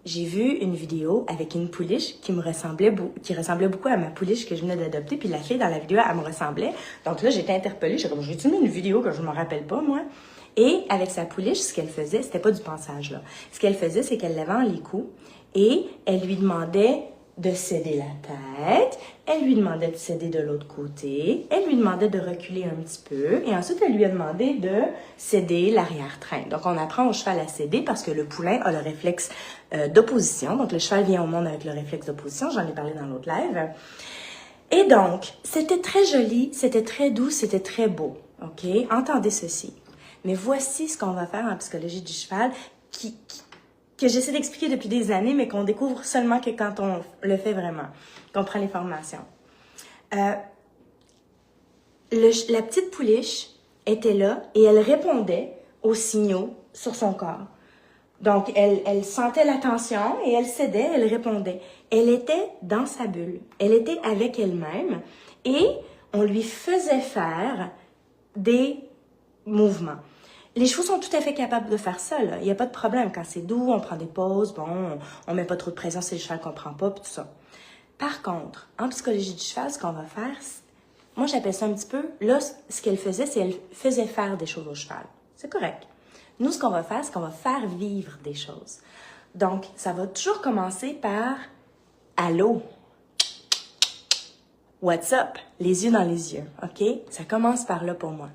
j'ai vu une vidéo avec une pouliche qui ressemblait beaucoup à ma pouliche que je venais d'adopter, puis la fille dans la vidéo, elle me ressemblait. Donc là, j'étais interpellée, j'ai comme, j'ai-tu mis une vidéo que je me rappelle pas, moi? Et avec sa pouliche, ce qu'elle faisait, c'était pas du pansage, là. Ce qu'elle faisait, c'est qu'elle l'avait en les et elle lui demandait de céder la tête, elle lui demandait de céder de l'autre côté, elle lui demandait de reculer un petit peu, et ensuite elle lui a demandé de céder l'arrière-train. Donc on apprend au cheval à céder parce que le poulain a le réflexe d'opposition. Donc le cheval vient au monde avec le réflexe d'opposition, j'en ai parlé dans l'autre live. Et donc, c'était très joli, c'était très doux, c'était très beau. OK? Entendez ceci. Mais voici ce qu'on va faire en psychologie du cheval que j'essaie d'expliquer depuis des années, mais qu'on découvre seulement que quand on le fait vraiment, qu'on prend les formations. La petite pouliche était là et elle répondait aux signaux sur son corps. Donc, elle sentait la tension et elle cédait, elle répondait. Elle était dans sa bulle. Elle était avec elle-même et on lui faisait faire des mouvements. Les chevaux sont tout à fait capables de faire ça, là. Il n'y a pas de problème. Quand c'est doux, on prend des pauses, bon, on met pas trop de pression sur le cheval qu'on prend pas, puis tout ça. Par contre, en psychologie du cheval, ce qu'on va faire, moi j'appelle ça un petit peu, là, ce qu'elle faisait, c'est qu'elle faisait faire des choses au cheval. C'est correct. Nous, ce qu'on va faire, c'est qu'on va faire vivre des choses. Donc, ça va toujours commencer par « Allô? What's up? » Les yeux dans les yeux, OK? Ça commence par là pour moi.